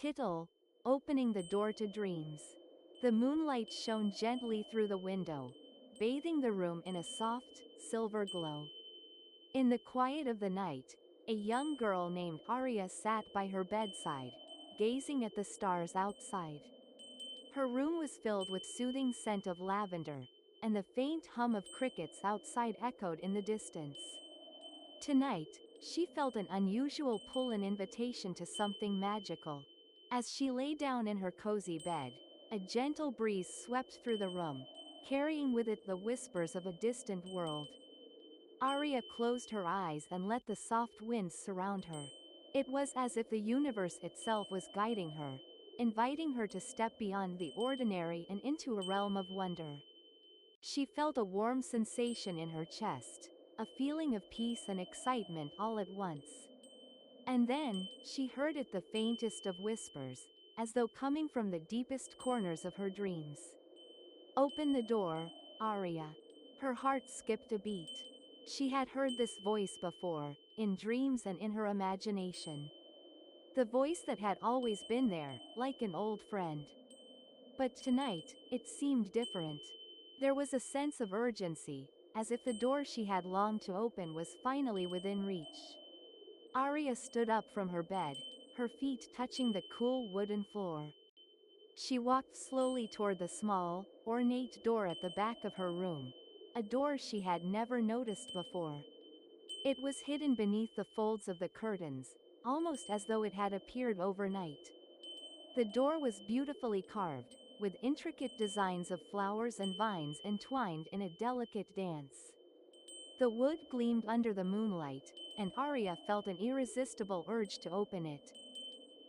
Title: Opening the Door to Dreams. The moonlight shone gently through the window, bathing the room in a soft, silver glow. In the quiet of the night, a young girl named Aria sat by her bedside, gazing at the stars outside. Her room was filled with soothing scent of lavender, and the faint hum of crickets outside echoed in the distance. Tonight, she felt an unusual pull, an invitation to something magical. As she lay down in her cozy bed, a gentle breeze swept through the room, carrying with it the whispers of a distant world. Aria closed her eyes and let the soft winds surround her. It was as if the universe itself was guiding her, inviting her to step beyond the ordinary and into a realm of wonder. She felt a warm sensation in her chest, a feeling of peace and excitement all at once. And then, she heard it, the faintest of whispers, as though coming from the deepest corners of her dreams. "Open the door, Aria." Her heart skipped a beat. She had heard this voice before, in dreams and in her imagination. The voice that had always been there, like an old friend. But tonight, it seemed different. There was a sense of urgency, as if the door she had longed to open was finally within reach. Aria stood up from her bed, her feet touching the cool wooden floor. She walked slowly toward the small, ornate door at the back of her room, a door she had never noticed before. It was hidden beneath the folds of the curtains, almost as though it had appeared overnight. The door was beautifully carved, with intricate designs of flowers and vines entwined in a delicate dance. The wood gleamed under the moonlight, and Aria felt an irresistible urge to open it.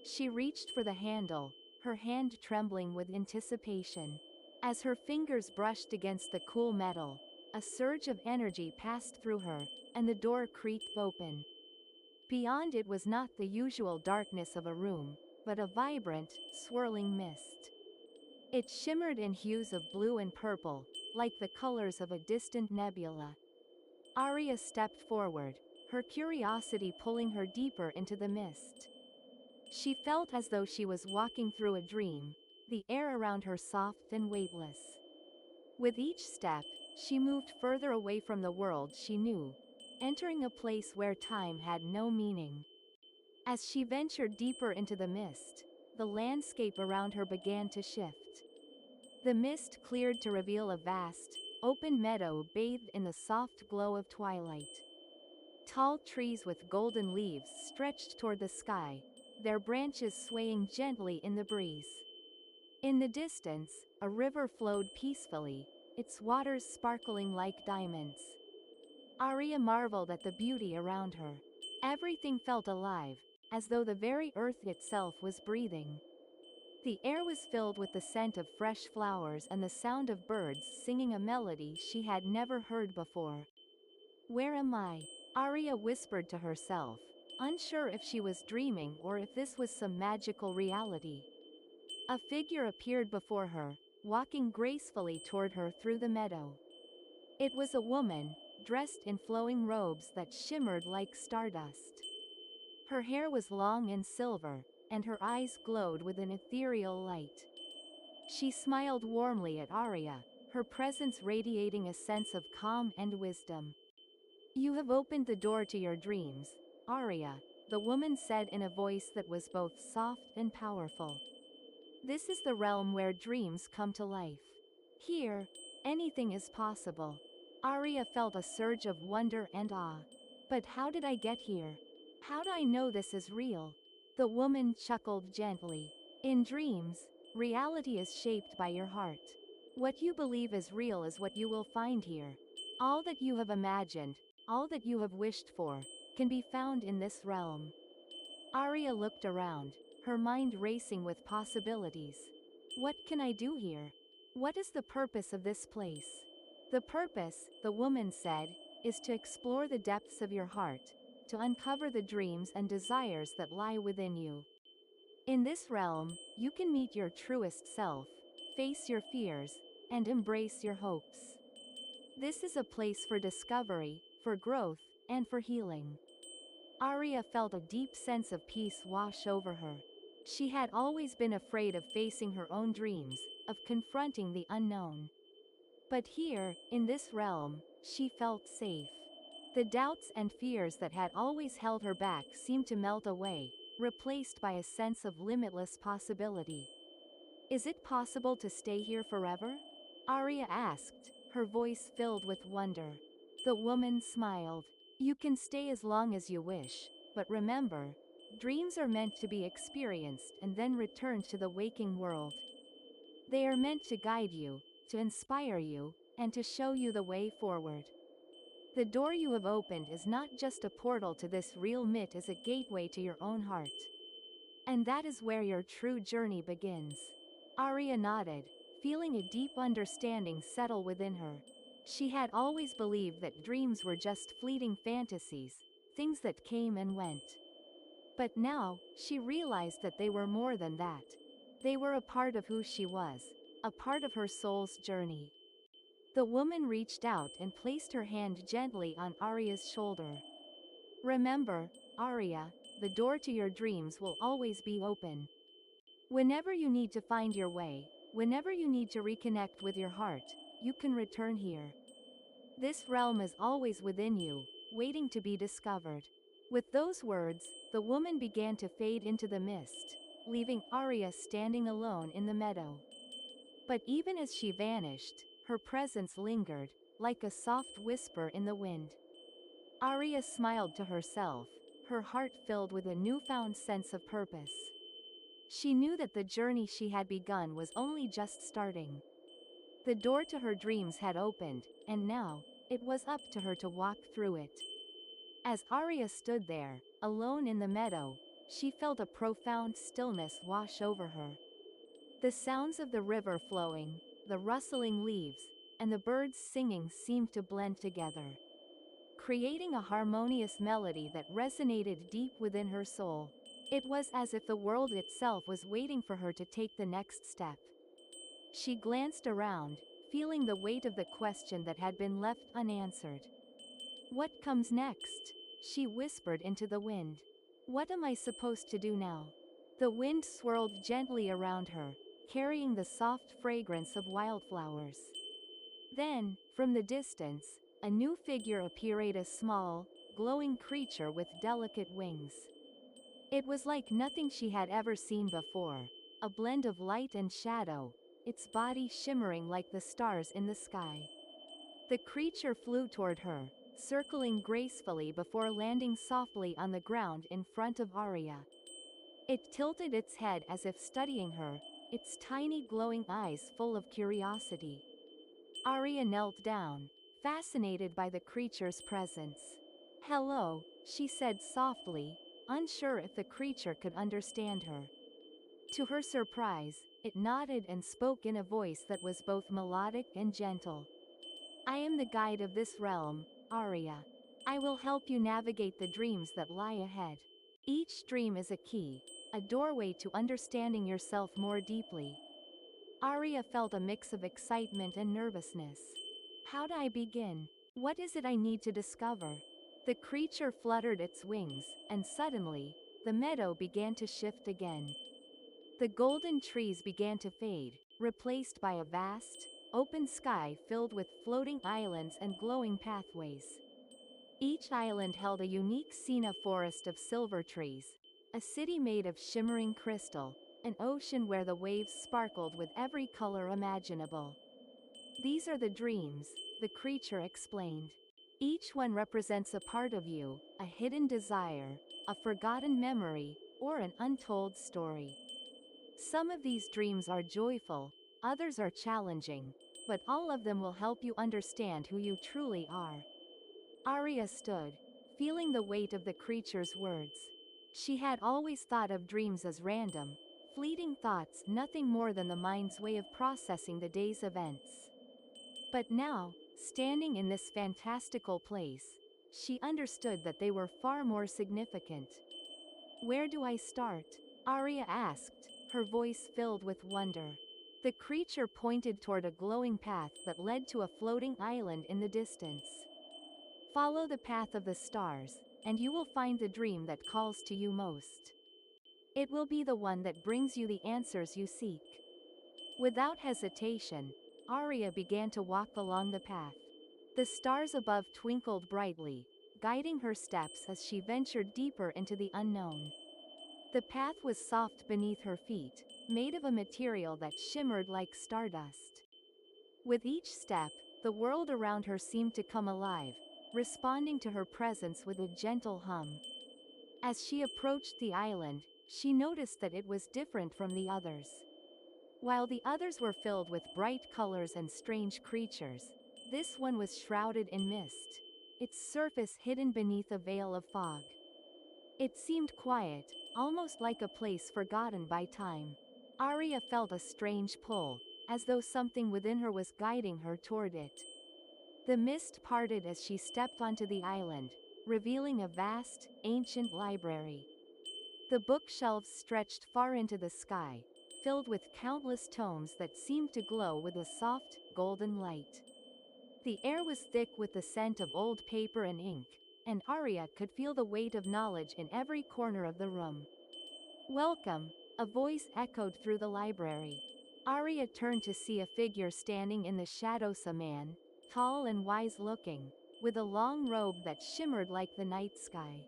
She reached for the handle, her hand trembling with anticipation. As her fingers brushed against the cool metal, a surge of energy passed through her, and the door creaked open. Beyond it was not the usual darkness of a room, but a vibrant, swirling mist. It shimmered in hues of blue and purple, like the colors of a distant nebula. Aria stepped forward, her curiosity pulling her deeper into the mist. She felt as though she was walking through a dream, the air around her soft and weightless. With each step, she moved further away from the world she knew, entering a place where time had no meaning. As she ventured deeper into the mist, the landscape around her began to shift. The mist cleared to reveal a vast, open meadow bathed in the soft glow of twilight. Tall trees with golden leaves stretched toward the sky, their branches swaying gently in the breeze. In the distance, a river flowed peacefully, its waters sparkling like diamonds. Aria marveled at the beauty around her. Everything felt alive, as though the very earth itself was breathing. The air was filled with the scent of fresh flowers and the sound of birds singing a melody she had never heard before. "Where am I?" Aria whispered to herself, unsure if she was dreaming or if this was some magical reality. A figure appeared before her, walking gracefully toward her through the meadow. It was a woman, dressed in flowing robes that shimmered like stardust. Her hair was long and silver, and her eyes glowed with an ethereal light. She smiled warmly at Aria, her presence radiating a sense of calm and wisdom. "You have opened the door to your dreams, Aria," the woman said in a voice that was both soft and powerful. "This is the realm where dreams come to life. Here, anything is possible." Aria felt a surge of wonder and awe. "But how did I get here? How do I know this is real?" The woman chuckled gently. "In dreams, reality is shaped by your heart. What you believe is real is what you will find here. All that you have imagined, all that you have wished for, can be found in this realm." Aria looked around, her mind racing with possibilities. "What can I do here? What is the purpose of this place?" "The purpose," the woman said, "is to explore the depths of your heart, to uncover the dreams and desires that lie within you. In this realm, you can meet your truest self, face your fears, and embrace your hopes. This is a place for discovery, for growth, and for healing." Aria felt a deep sense of peace wash over her. She had always been afraid of facing her own dreams, of confronting the unknown. But here, in this realm, she felt safe. The doubts and fears that had always held her back seemed to melt away, replaced by a sense of limitless possibility. Is it possible to stay here forever? Arya asked, her voice filled with wonder. The woman smiled. You can stay as long as you wish, but remember, dreams are meant to be experienced and then returned to the waking world. They are meant to guide you, to inspire you, and to show you the way forward. The door you have opened is not just a portal to this real, it is a gateway to your own heart. And that is where your true journey begins. Arya nodded, feeling a deep understanding settle within her. She had always believed that dreams were just fleeting fantasies, things that came and went. But now, she realized that they were more than that. They were a part of who she was, a part of her soul's journey. The woman reached out and placed her hand gently on Arya's shoulder. Remember, Arya, the door to your dreams will always be open. Whenever you need to find your way, whenever you need to reconnect with your heart, you can return here. This realm is always within you, waiting to be discovered. With those words, the woman began to fade into the mist, leaving Arya standing alone in the meadow. But even as she vanished, her presence lingered, like a soft whisper in the wind. Arya smiled to herself, her heart filled with a newfound sense of purpose. She knew that the journey she had begun was only just starting. The door to her dreams had opened, and now, it was up to her to walk through it. As Arya stood there, alone in the meadow, she felt a profound stillness wash over her. The sounds of the river flowing, the rustling leaves, and the birds singing seemed to blend together, creating a harmonious melody that resonated deep within her soul. It was as if the world itself was waiting for her to take the next step. She glanced around, feeling the weight of the question that had been left unanswered. What comes next? She whispered into the wind. What am I supposed to do now? The wind swirled gently around her, carrying the soft fragrance of wildflowers. Then, from the distance, a new figure appeared, a small, glowing creature with delicate wings. It was like nothing she had ever seen before, a blend of light and shadow, its body shimmering like the stars in the sky. The creature flew toward her, circling gracefully before landing softly on the ground in front of Arya. It tilted its head as if studying her, its tiny glowing eyes full of curiosity. Arya knelt down, fascinated by the creature's presence. Hello, she said softly, unsure if the creature could understand her. To her surprise, it nodded and spoke in a voice that was both melodic and gentle. I am the guide of this realm, Arya. I will help you navigate the dreams that lie ahead. Each dream is a key, a doorway to understanding yourself more deeply. Arya felt a mix of excitement and nervousness. How do I begin? What is it I need to discover? The creature fluttered its wings, and suddenly, the meadow began to shift again. The golden trees began to fade, replaced by a vast, open sky filled with floating islands and glowing pathways. Each island held a unique scene: a forest of silver trees, a city made of shimmering crystal, an ocean where the waves sparkled with every color imaginable. These are the dreams, the creature explained. Each one represents a part of you, a hidden desire, a forgotten memory, or an untold story. Some of these dreams are joyful, others are challenging, but all of them will help you understand who you truly are. Arya stood, feeling the weight of the creature's words. She had always thought of dreams as random, fleeting thoughts, nothing more than the mind's way of processing the day's events. But now, standing in this fantastical place, she understood that they were far more significant. Where do I start? Arya asked, her voice filled with wonder. The creature pointed toward a glowing path that led to a floating island in the distance. Follow the path of the stars, and you will find the dream that calls to you most. It will be the one that brings you the answers you seek. Without hesitation, Arya began to walk along the path. The stars above twinkled brightly, guiding her steps as she ventured deeper into the unknown. The path was soft beneath her feet, made of a material that shimmered like stardust. With each step, the world around her seemed to come alive, responding to her presence with a gentle hum. As she approached the island, she noticed that it was different from the others. While the others were filled with bright colors and strange creatures, this one was shrouded in mist, its surface hidden beneath a veil of fog. It seemed quiet, almost like a place forgotten by time. Arya felt a strange pull, as though something within her was guiding her toward it. The mist parted as she stepped onto the island, revealing a vast, ancient library. The bookshelves stretched far into the sky, filled with countless tomes that seemed to glow with a soft, golden light. The air was thick with the scent of old paper and ink, and Arya could feel the weight of knowledge in every corner of the room. "Welcome," a voice echoed through the library. Arya turned to see a figure standing in the shadows, a man, tall and wise-looking, with a long robe that shimmered like the night sky.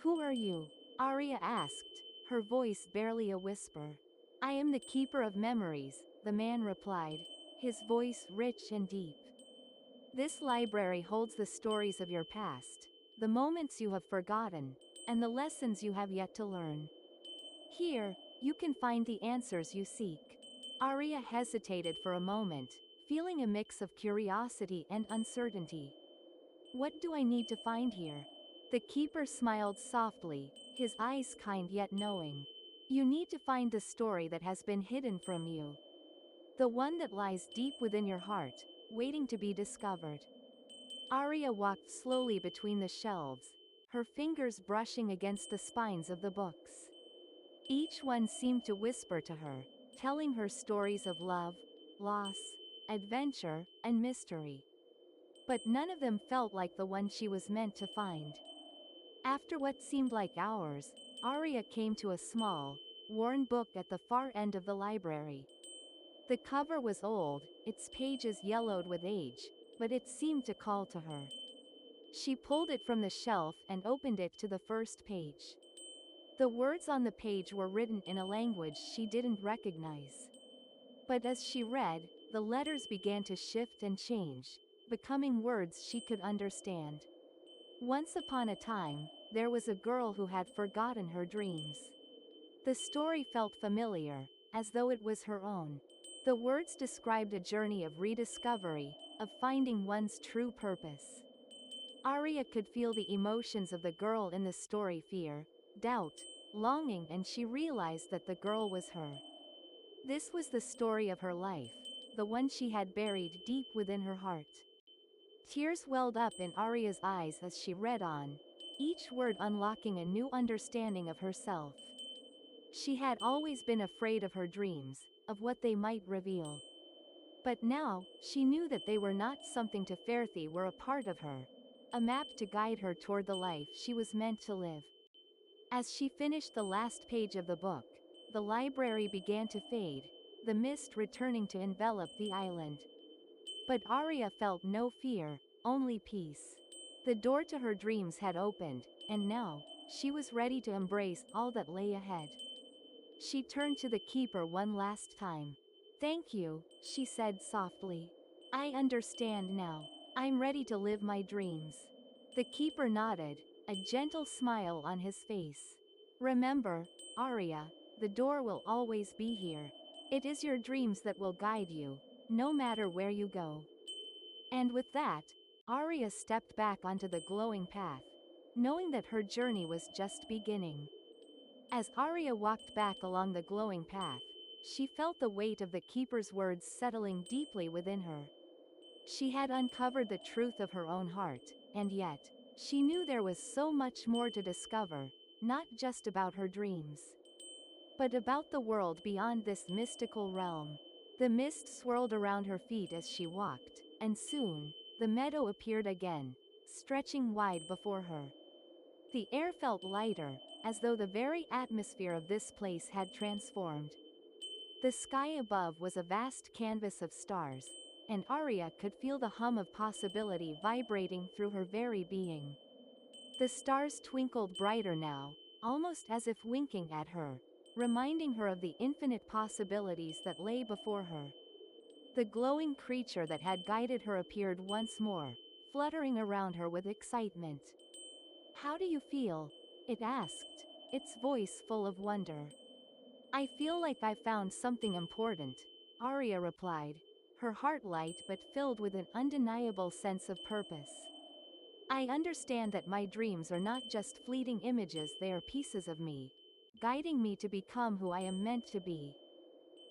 "Who are you?" Arya asked, her voice barely a whisper. "I am the keeper of memories," the man replied, his voice rich and deep. "This library holds the stories of your past, the moments you have forgotten, and the lessons you have yet to learn. Here, you can find the answers you seek." Arya hesitated for a moment, feeling a mix of curiosity and uncertainty. "What do I need to find here?" The keeper smiled softly, his eyes kind yet knowing. "You need to find the story that has been hidden from you. The one that lies deep within your heart, waiting to be discovered." Arya walked slowly between the shelves, her fingers brushing against the spines of the books. Each one seemed to whisper to her, telling her stories of love, loss, adventure, and mystery. But none of them felt like the one she was meant to find. After what seemed like hours, Arya came to a small, worn book at the far end of the library. The cover was old, its pages yellowed with age, but it seemed to call to her. She pulled it from the shelf and opened it to the first page. The words on the page were written in a language she didn't recognize. But as she read, the letters began to shift and change, becoming words she could understand. Once upon a time, there was a girl who had forgotten her dreams. The story felt familiar, as though it was her own. The words described a journey of rediscovery, of finding one's true purpose. Arya could feel the emotions of the girl in the story: fear, doubt, longing, and she realized that the girl was her. This was the story of her life, the one she had buried deep within her heart. Tears welled up in Arya's eyes as she read on, each word unlocking a new understanding of herself. She had always been afraid of her dreams, of what they might reveal. But now, she knew that they were not something to fear, they were a part of her, a map to guide her toward the life she was meant to live. As she finished the last page of the book, the library began to fade, the mist returning to envelop the island. But Arya felt no fear, only peace. The door to her dreams had opened, and now, she was ready to embrace all that lay ahead. She turned to the keeper one last time. "Thank you," she said softly. "I understand now. I'm ready to live my dreams." The keeper nodded, a gentle smile on his face. "Remember, Arya, the door will always be here. It is your dreams that will guide you, no matter where you go." And with that, Arya stepped back onto the glowing path, knowing that her journey was just beginning. As Arya walked back along the glowing path, she felt the weight of the keeper's words settling deeply within her. She had uncovered the truth of her own heart, and yet, she knew there was so much more to discover, not just about her dreams, but about the world beyond this mystical realm. The mist swirled around her feet as she walked, and soon, the meadow appeared again, stretching wide before her. The air felt lighter, as though the very atmosphere of this place had transformed. The sky above was a vast canvas of stars, and Arya could feel the hum of possibility vibrating through her very being. The stars twinkled brighter now, almost as if winking at her, reminding her of the infinite possibilities that lay before her. The glowing creature that had guided her appeared once more, fluttering around her with excitement. "How do you feel?" it asked, its voice full of wonder. "I feel like I found something important," Arya replied, her heart light but filled with an undeniable sense of purpose. "I understand that my dreams are not just fleeting images, they are pieces of me, guiding me to become who I am meant to be."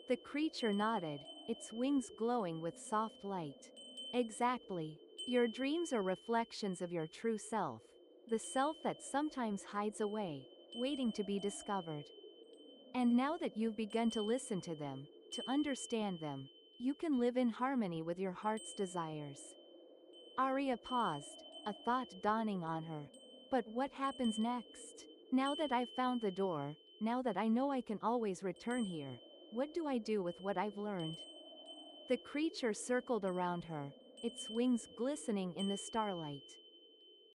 The creature nodded, its wings glowing with soft light. "Exactly. Your dreams are reflections of your true self, the self that sometimes hides away, waiting to be discovered. And now that you've begun to listen to them, to understand them, you can live in harmony with your heart's desires." Arya paused, a thought dawning on her. "But what happens next? Now that I've found the door, now that I know I can always return here, what do I do with what I've learned?" The creature circled around her, its wings glistening in the starlight.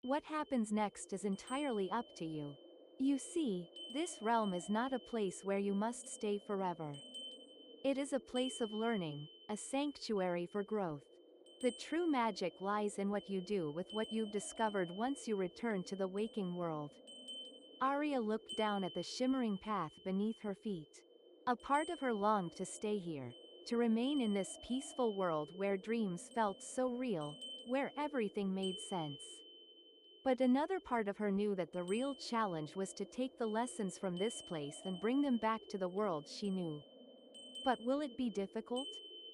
"What happens next is entirely up to you. You see, this realm is not a place where you must stay forever. It is a place of learning, a sanctuary for growth. The true magic lies in what you do with what you've discovered once you return to the waking world." Arya looked down at the shimmering path beneath her feet. A part of her longed to stay here, to remain in this peaceful world where dreams felt so real, where everything made sense. But another part of her knew that the real challenge was to take the lessons from this place and bring them back to the world she knew. "But will it be difficult?"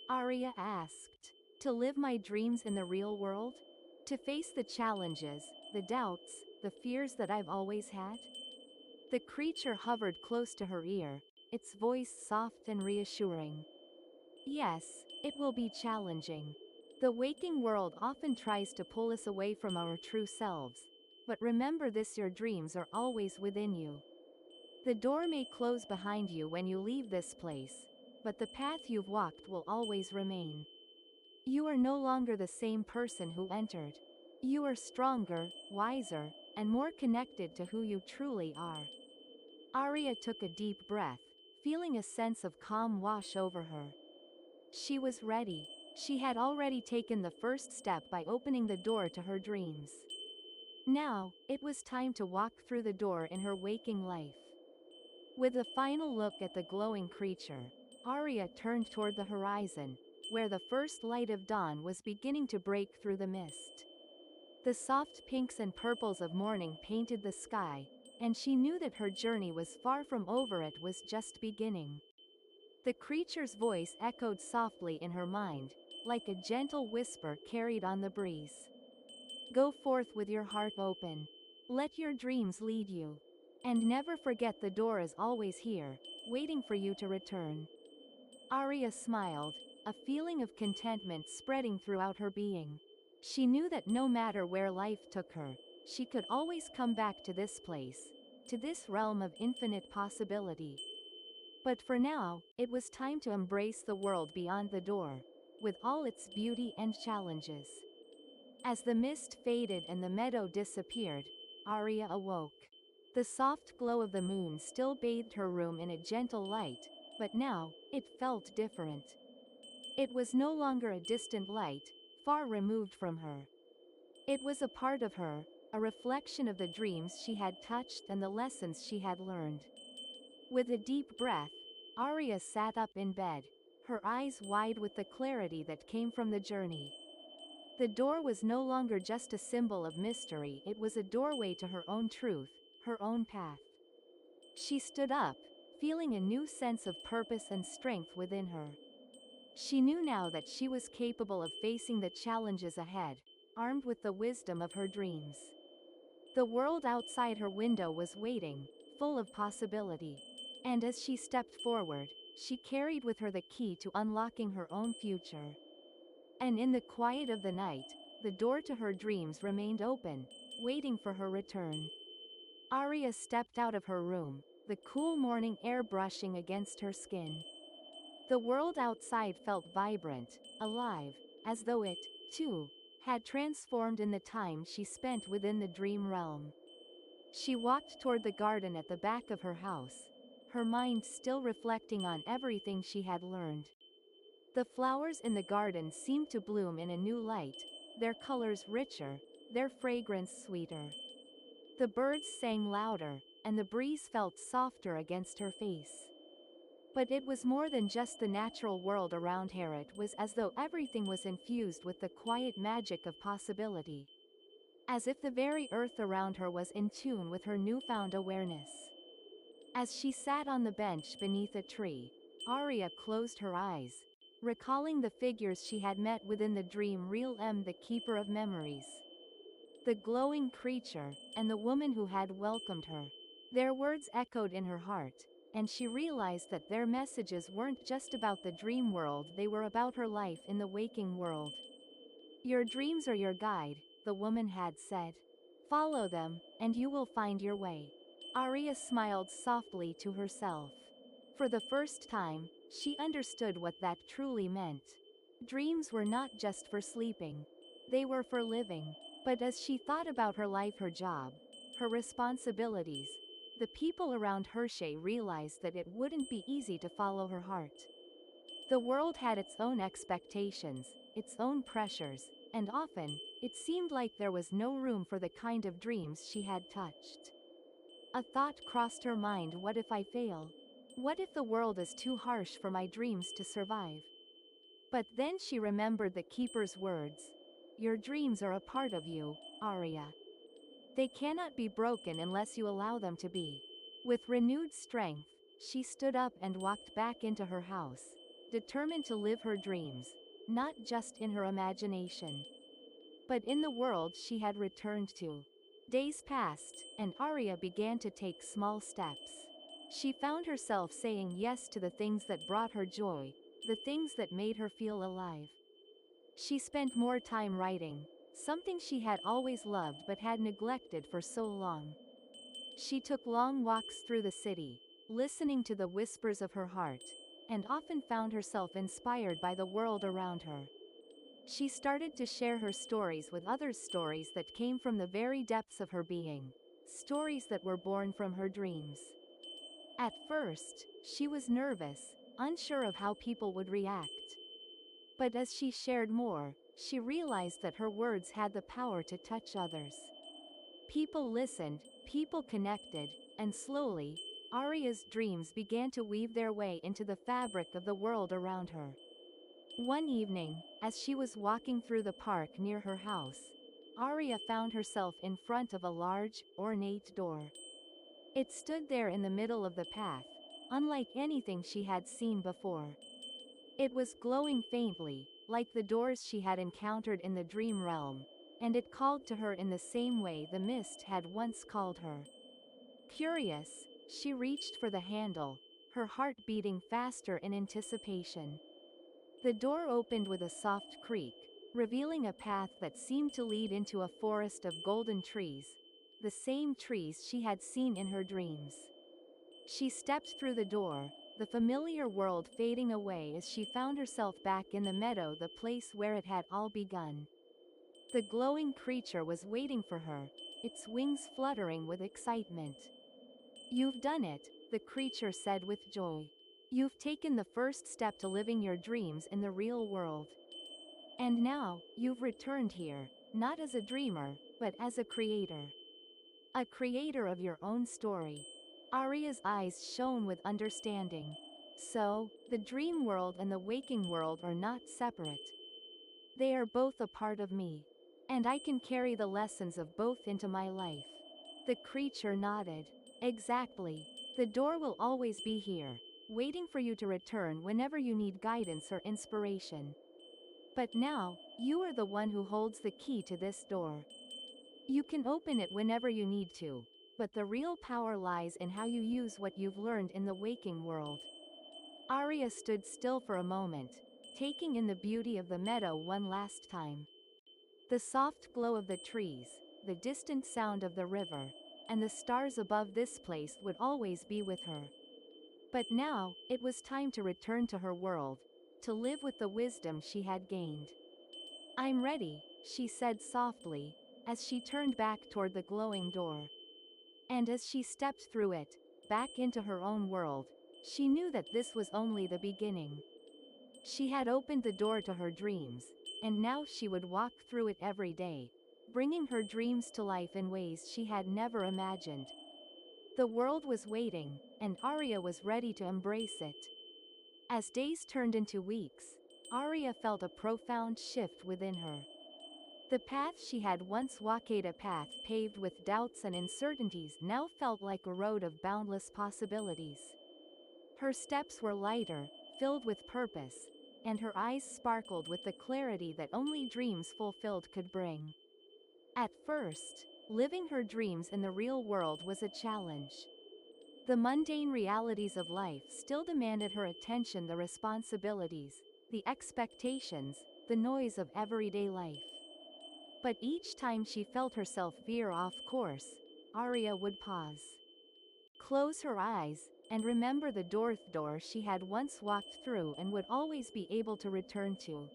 Arya asked. "To live my dreams in the real world? To face the challenges, the doubts, the fears that I've always had?" The creature hovered close to her ear, its voice soft and reassuring. "Yes, it will be challenging. The waking world often tries to pull us away from our true selves, but remember this: your dreams are always within you. The door may close behind you when you leave this place, but the path you've walked will always remain. You are no longer the same person who entered. You are stronger, wiser, and more connected to who you truly are." Arya took a deep breath, feeling a sense of calm wash over her. She was ready. She had already taken the first step by opening the door to her dreams. Now, it was time to walk through the door in her waking life. With a final look at the glowing creature, Arya turned toward the horizon, where the first light of dawn was beginning to break through the mist. The soft pinks and purples of morning painted the sky, and she knew that her journey was far from over, it was just beginning. The creature's voice echoed softly in her mind, like a gentle whisper carried on the breeze. "Go forth with your heart open. Let your dreams lead you. And never forget the door is always here, waiting for you to return." Arya smiled, a feeling of contentment spreading throughout her being. She knew that no matter where life took her, she could always come back to this place, to this realm of infinite possibility. But for now, it was time to embrace the world beyond the door, with all its beauty and challenges. As the mist faded and the meadow disappeared, Arya awoke. The soft glow of the moon still bathed her room in a gentle light, but now, it felt different. It was no longer a distant light, far removed from her. It was a part of her, a reflection of the dreams she had touched and the lessons she had learned. With a deep breath, Arya sat up in bed, her eyes wide with the clarity that came from the journey. The door was no longer just a symbol of mystery, it was a doorway to her own truth, her own path. She stood up, feeling a new sense of purpose and strength within her. She knew now that she was capable of facing the challenges ahead, armed with the wisdom of her dreams. The world outside her window was waiting, full of possibility. And as she stepped forward, she carried with her the key to unlocking her own future. And in the quiet of the night, the door to her dreams remained open, waiting for her return. Arya stepped out of her room, the cool morning air brushing against her skin. The world outside felt vibrant, alive, as though it, too, had transformed in the time she spent within the dream realm. She walked toward the garden at the back of her house, her mind still reflecting on everything she had learned. The flowers in the garden seemed to bloom in a new light, their colors richer, their fragrance sweeter. The birds sang louder, and the breeze felt softer against her face. But it was more than just the natural world around her. It was as though everything was infused with the quiet magic of possibility. As if the very earth around her was in tune with her newfound awareness. As she sat on the bench beneath a tree, Arya closed her eyes, recalling the figures she had met within the dream realm, the keeper of memories, the glowing creature, and the woman who had welcomed her. Their words echoed in her heart, and she realized that their messages weren't just about the dream world, they were about her life in the waking world. Your dreams are your guide, the woman had said. Follow them, and you will find your way. Arya smiled softly to herself. For the first time, she understood what that truly meant. Dreams were not just for sleeping. They were for living. But as she thought about her life, her job, her responsibilities, the people around her, she realized that it wouldn't be easy to follow her heart. The world had its own expectations, its own pressures, and often, it seemed like there was no room for the kind of dreams she had touched. A thought crossed her mind: what if I fail? What if the world is too harsh for my dreams to survive? But then she remembered the keeper's words. Your dreams are a part of you, Arya. They cannot be broken unless you allow them to be. With renewed strength, she stood up and walked back into her house, determined to live her dreams, not just in her imagination, but in the world she had returned to. Days passed, and Arya began to take small steps. She found herself saying yes to the things that brought her joy, the things that made her feel alive. She spent more time writing, something she had always loved but had neglected for so long. She took long walks through the city, listening to the whispers of her heart, and often found herself inspired by the world around her. She started to share her stories with others, stories that came from the very depths of her being, stories that were born from her dreams. At first, she was nervous, unsure of how people would react. But as she shared more, she realized that her words had the power to touch others. People listened, people connected, and slowly, Arya's dreams began to weave their way into the fabric of the world around her. One evening, as she was walking through the park near her house, Arya found herself in front of a large, ornate door. It stood there in the middle of the path, unlike anything she had seen before. It was glowing faintly, like the doors she had encountered in the dream realm, and it called to her in the same way the mist had once called her. Curious, she reached for the handle, her heart beating faster in anticipation. The door opened with a soft creak, revealing a path that seemed to lead into a forest of golden trees, the same trees she had seen in her dreams. She stepped through the door, the familiar world fading away as she found herself back in the meadow, the place where it had all begun. The glowing creature was waiting for her, its wings fluttering with excitement. You've done it, the creature said with joy. You've taken the first step to living your dreams in the real world. And now, you've returned here, not as a dreamer, but as a creator. A creator of your own story. Arya's eyes shone with understanding. So, the dream world and the waking world are not separate. They are both a part of me. And I can carry the lessons of both into my life. The creature nodded. Exactly. The door will always be here, waiting for you to return whenever you need guidance or inspiration. But now, you are the one who holds the key to this door. You can open it whenever you need to, but the real power lies in how you use what you've learned in the waking world. Arya stood still for a moment, taking in the beauty of the meadow one last time. The soft glow of the trees, the distant sound of the river, and the stars above this place would always be with her. But now, it was time to return to her world, to live with the wisdom she had gained. "I'm ready," she said softly, as she turned back toward the glowing door. And as she stepped through it, back into her own world, she knew that this was only the beginning. She had opened the door to her dreams, and now she would walk through it every day, bringing her dreams to life in ways she had never imagined. The world was waiting, and Arya was ready to embrace it. As days turned into weeks, Arya felt a profound shift within her. The path she had once walked, a path paved with doubts and uncertainties, now felt like a road of boundless possibilities. Her steps were lighter, filled with purpose, and her eyes sparkled with the clarity that only dreams fulfilled could bring. At first, living her dreams in the real world was a challenge. The mundane realities of life still demanded her attention, the responsibilities, the expectations, the noise of everyday life. But each time she felt herself veer off course, Arya would pause, close her eyes, and remember the door she had once walked through and would always be able to return to.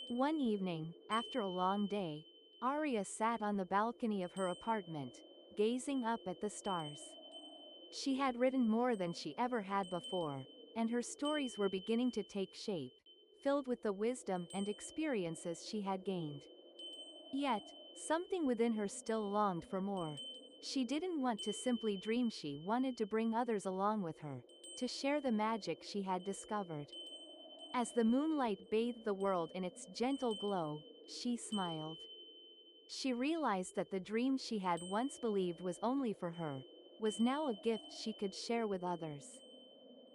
One evening, after a long day, Arya sat on the balcony of her apartment, gazing up at the stars. She had written more than she ever had before, and her stories were beginning to take shape, filled with the wisdom and experiences she had gained. Yet, something within her still longed for more. She didn't want to simply dream, she wanted to bring others along with her, to share the magic she had discovered. As the moonlight bathed the world in its gentle glow, she smiled. She realized that the dream she had once believed was only for her, was now a gift she could share with others.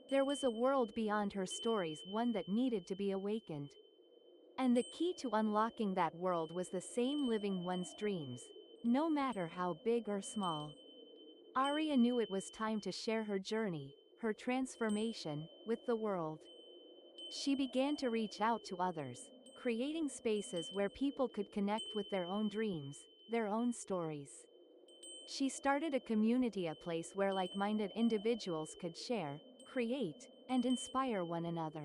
There was a world beyond her stories, one that needed to be awakened. And the key to unlocking that world was the same: living one's dreams, no matter how big or small. Arya knew it was time to share her journey, her transformation, with the world. She began to reach out to others, creating spaces where people could connect with their own dreams, their own stories. She started a community, a place where like-minded individuals could share, create, and inspire one another.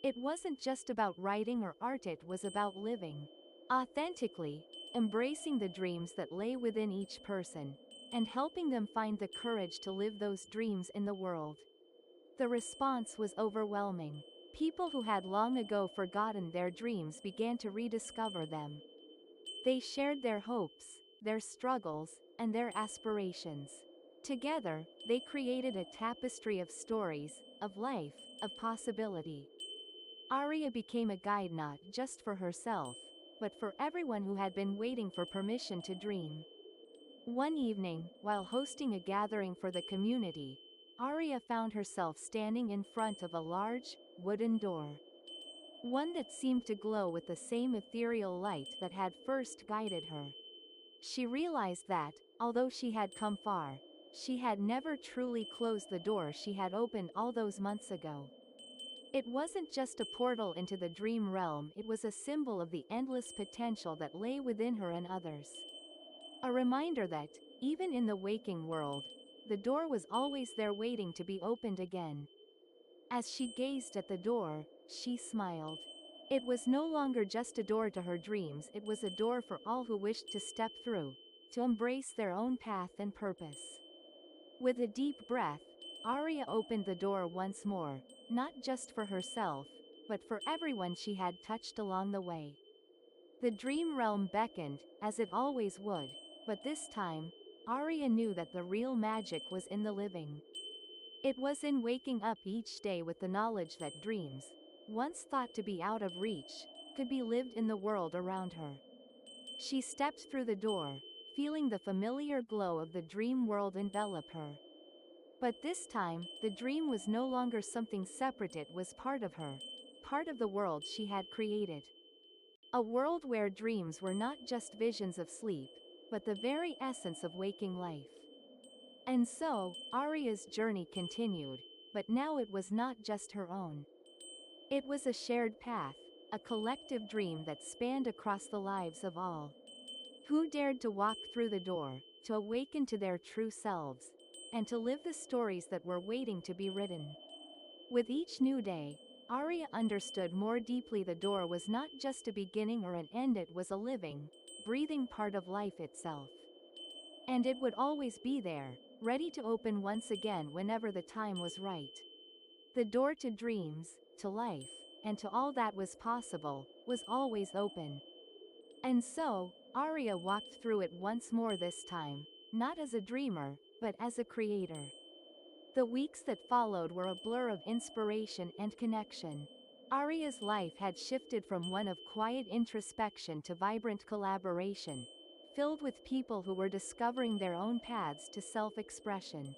It wasn't just about writing or art, it was about living authentically, embracing the dreams that lay within each person, and helping them find the courage to live those dreams in the world. The response was overwhelming. People who had long ago forgotten their dreams began to rediscover them. They shared their hopes, their struggles, and their aspirations. Together, they created a tapestry of stories, of life, of possibility. Arya became a guide not just for herself, but for everyone who had been waiting for permission to dream. One evening, while hosting a gathering for the community, Arya found herself standing in front of a large, wooden door. One that seemed to glow with the same ethereal light that had first guided her. She realized that, although she had come far, she had never truly closed the door she had opened all those months ago. It wasn't just a portal into the dream realm, it was a symbol of the endless potential that lay within her and others. A reminder that, even in the waking world, the door was always there waiting to be opened again. As she gazed at the door, she smiled. It was no longer just a door to her dreams, it was a door for all who wished to step through, to embrace their own path and purpose. With a deep breath, Arya opened the door once more, not just for herself, but for everyone she had touched along the way. The dream realm beckoned, as it always would, but this time, Arya knew that the real magic was in the living. It was in waking up each day with the knowledge that dreams, once thought to be out of reach, could be lived in the world around her. She stepped through the door, feeling the familiar glow of the dream world envelop her. But this time, the dream was no longer something separate, it was part of her, part of the world she had created. A world where dreams were not just visions of sleep, but the very essence of waking life. And so, Arya's journey continued, but now it was not just her own. It was a shared path, a collective dream that spanned across the lives of all who dared to walk through the door, to awaken to their true selves, and to live the stories that were waiting to be written. With each new day, Arya understood more deeply the door was not just a beginning or an end, it was a living, breathing part of life itself. And it would always be there, ready to open once again whenever the time was right. The door to dreams, to life, and to all that was possible, was always open. And so, Arya walked through it once more, this time, not as a dreamer, but as a creator. The weeks that followed were a blur of inspiration and connection. Arya's life had shifted from one of quiet introspection to vibrant collaboration, filled with people who were discovering their own paths to self-expression.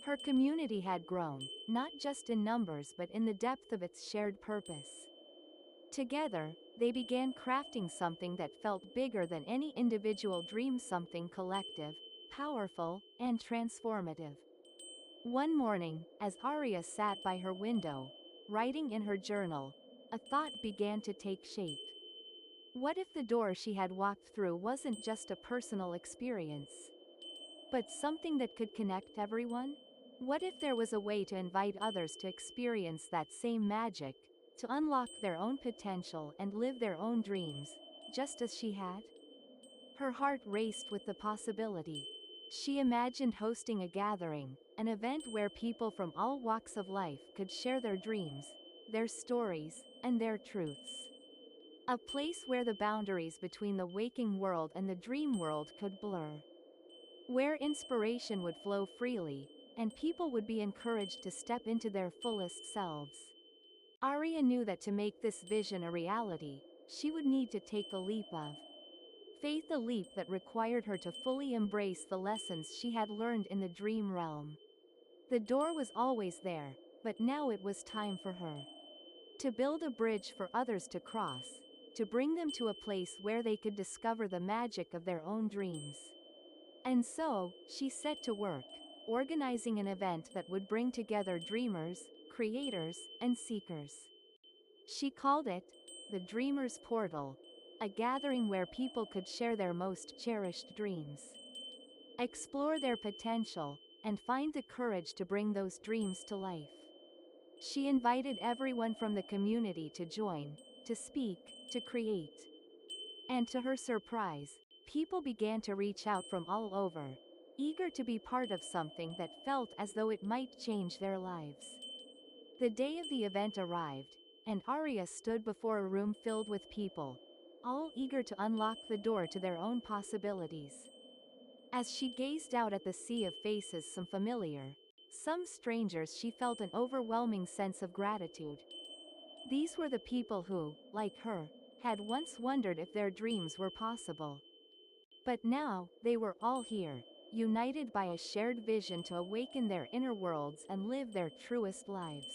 Her community had grown, not just in numbers but in the depth of its shared purpose. Together, they began crafting something that felt bigger than any individual dream, something collective, powerful, and transformative. One morning, as Arya sat by her window, writing in her journal, a thought began to take shape. What if the door she had walked through wasn't just a personal experience, but something that could connect everyone? What if there was a way to invite others to experience that same magic, to unlock their own potential and live their own dreams, just as she had? Her heart raced with the possibility. She imagined hosting a gathering, an event where people from all walks of life could share their dreams, their stories, and their truths. A place where the boundaries between the waking world and the dream world could blur. Where inspiration would flow freely, and people would be encouraged to step into their fullest selves. Arya knew that to make this vision a reality, she would need to take a leap of faith, a leap that required her to fully embrace the lessons she had learned in the dream realm. The door was always there, but now it was time for her to build a bridge for others to cross, to bring them to a place where they could discover the magic of their own dreams. And so, she set to work, organizing an event that would bring together dreamers, creators, and seekers. She called it the Dreamers Portal, a gathering where people could share their most cherished dreams, explore their potential, and find the courage to bring those dreams to life. She invited everyone from the community to join, to speak, to create. And to her surprise, people began to reach out from all over, eager to be part of something that felt as though it might change their lives. The day of the event arrived, and Arya stood before a room filled with people, all eager to unlock the door to their own possibilities. As she gazed out at the sea of faces, some familiar, some strangers, she felt an overwhelming sense of gratitude. These were the people who, like her, had once wondered if their dreams were possible. But now, they were all here, united by a shared vision to awaken their inner worlds and live their truest lives.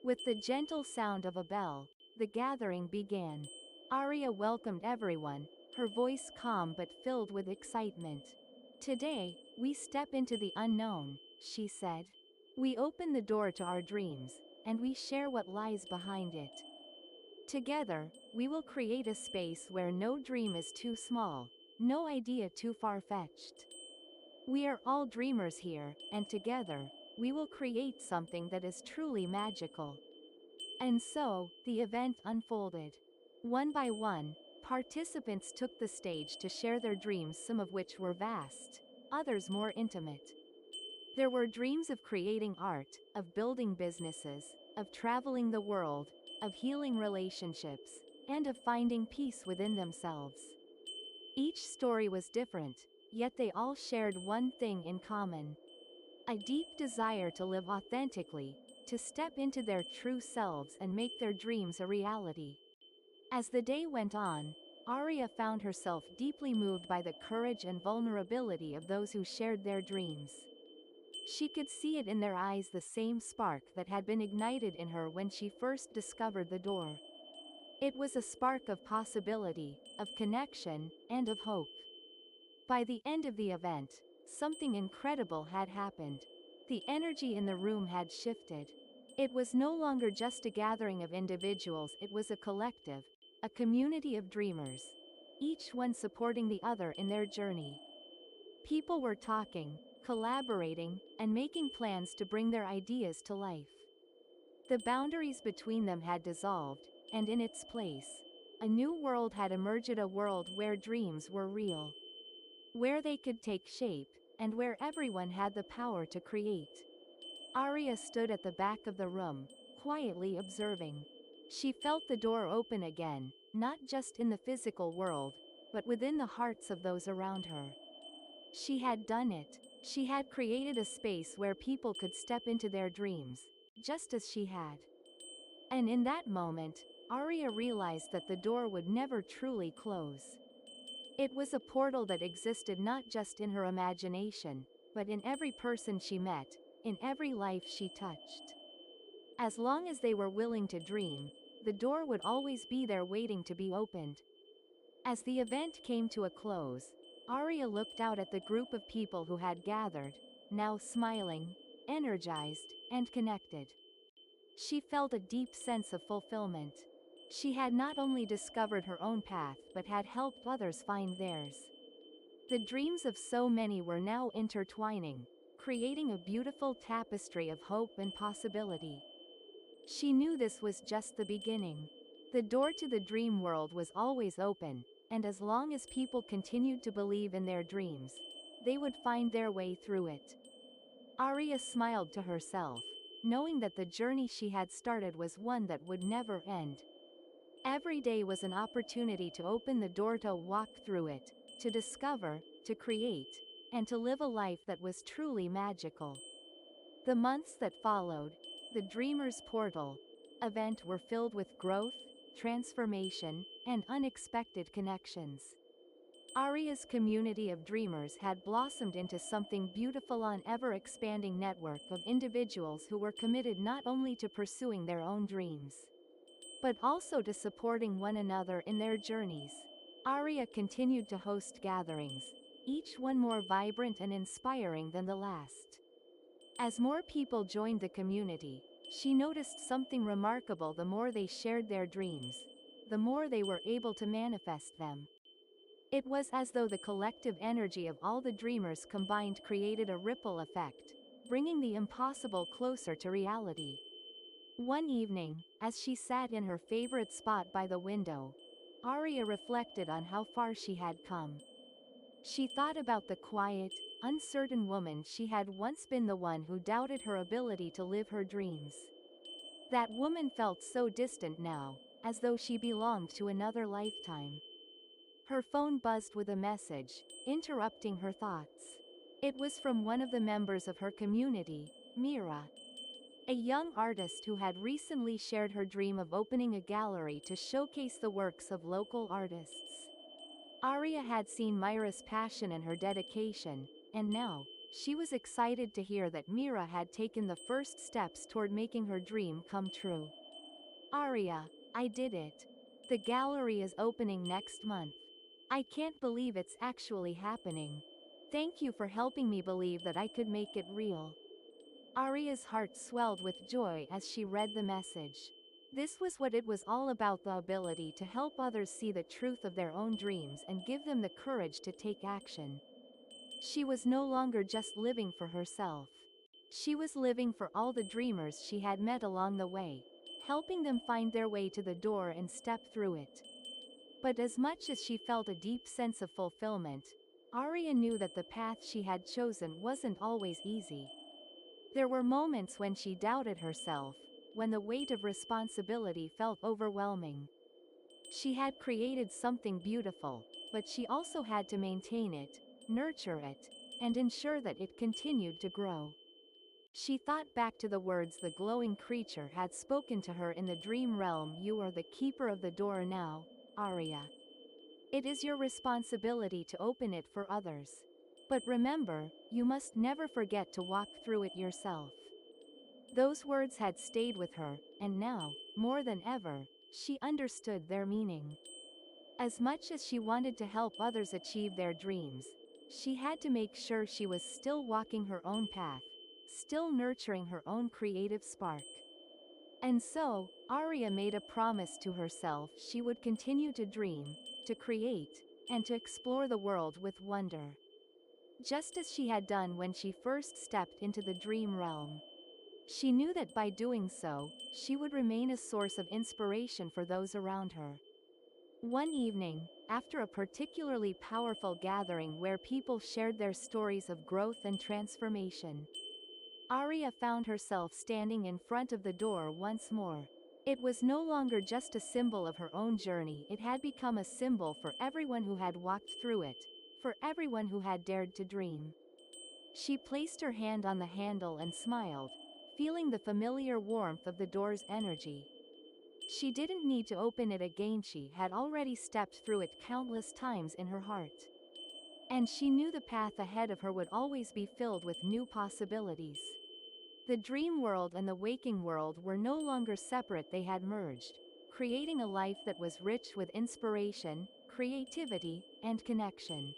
With the gentle sound of a bell, the gathering began. Arya welcomed everyone, her voice calm but filled with excitement. "Today, we step into the unknown," she said. "We open the door to our dreams, and we share what lies behind it. Together, we will create a space where no dream is too small, no idea too far-fetched. We are all dreamers here, and together, we will create something that is truly magical." And so, the event unfolded. One by one, participants took the stage to share their dreams, some of which were vast, others more intimate. There were dreams of creating art, of building businesses, of traveling the world, of healing relationships, and of finding peace within themselves. Each story was different, yet they all shared one thing in common: a deep desire to live authentically, to step into their true selves and make their dreams a reality. As the day went on, Arya found herself deeply moved by the courage and vulnerability of those who shared their dreams. She could see it in their eyes, the same spark that had been ignited in her when she first discovered the door. It was a spark of possibility, of connection, and of hope. By the end of the event, something incredible had happened. The energy in the room had shifted. It was no longer just a gathering of individuals, it was a collective, a community of dreamers, each one supporting the other in their journey. People were talking, collaborating, and making plans to bring their ideas to life. The boundaries between them had dissolved, and in its place, a new world had emerged, a world where dreams were real, where they could take shape, and where everyone had the power to create. Arya stood at the back of the room, quietly observing. She felt the door open again, not just in the physical world, but within the hearts of those around her. She had done it. She had created a space where people could step into their dreams, just as she had. And in that moment, Arya realized that the door would never truly close. It was a portal that existed not just in her imagination, but in every person she met, in every life she touched. As long as they were willing to dream, the door would always be there waiting to be opened. As the event came to a close, Arya looked out at the group of people who had gathered, now smiling, energized, and connected. She felt a deep sense of fulfillment. She had not only discovered her own path but had helped others find theirs. The dreams of so many were now intertwining, creating a beautiful tapestry of hope and possibility. She knew this was just the beginning. The door to the dream world was always open, and as long as people continued to believe in their dreams, they would find their way through it. Arya smiled to herself, knowing that the journey she had started was one that would never end. Every day was an opportunity to open the door, to walk through it, to discover, to create, and to live a life that was truly magical. The months that followed, the Dreamer's Portal event, were filled with growth, transformation, and unexpected connections. Arya's community of dreamers had blossomed into something beautiful, an ever-expanding network of individuals who were committed not only to pursuing their own dreams, but also to supporting one another in their journeys. Arya continued to host gatherings, each one more vibrant and inspiring than the last. As more people joined the community, she noticed something remarkable: the more they shared their dreams, the more they were able to manifest them. It was as though the collective energy of all the dreamers combined created a ripple effect, bringing the impossible closer to reality. One evening, as she sat in her favorite spot by the window, Arya reflected on how far she had come. She thought about the quiet, uncertain woman she had once been, the one who doubted her ability to live her dreams. That woman felt so distant now, as though she belonged to another lifetime. Her phone buzzed with a message, interrupting her thoughts. It was from one of the members of her community, Mira, a young artist who had recently shared her dream of opening a gallery to showcase the works of local artists. Arya had seen Mira's passion and her dedication, and now, she was excited to hear that Mira had taken the first steps toward making her dream come true. "Arya, I did it. The gallery is opening next month. I can't believe it's actually happening. Thank you for helping me believe that I could make it real." Arya's heart swelled with joy as she read the message. This was what it was all about: the ability to help others see the truth of their own dreams and give them the courage to take action. She was no longer just living for herself. She was living for all the dreamers she had met along the way, helping them find their way to the door and step through it. But as much as she felt a deep sense of fulfillment, Arya knew that the path she had chosen wasn't always easy. There were moments when she doubted herself, when the weight of responsibility felt overwhelming. She had created something beautiful, but she also had to maintain it, nurture it, and ensure that it continued to grow. She thought back to the words the glowing creature had spoken to her in the dream realm: "You are the keeper of the door now, Arya. It is your responsibility to open it for others. But remember, you must never forget to walk through it yourself." Those words had stayed with her, and now, more than ever, she understood their meaning. As much as she wanted to help others achieve their dreams, she had to make sure she was still walking her own path, still nurturing her own creative spark. And so, Arya made a promise to herself: she would continue to dream, to create, and to explore the world with wonder. just as she had done when she first stepped into the dream realm. She knew that by doing so, she would remain a source of inspiration for those around her. One evening, after a particularly powerful gathering where people shared their stories of growth and transformation, Arya found herself standing in front of the door once more. It was no longer just a symbol of her own journey, it had become a symbol for everyone who had walked through it, for everyone who had dared to dream. She placed her hand on the handle and smiled, feeling the familiar warmth of the door's energy. She didn't need to open it again, she had already stepped through it countless times in her heart. And she knew the path ahead of her would always be filled with new possibilities. The dream world and the waking world were no longer separate, they had merged, creating a life that was rich with inspiration, creativity, and connection.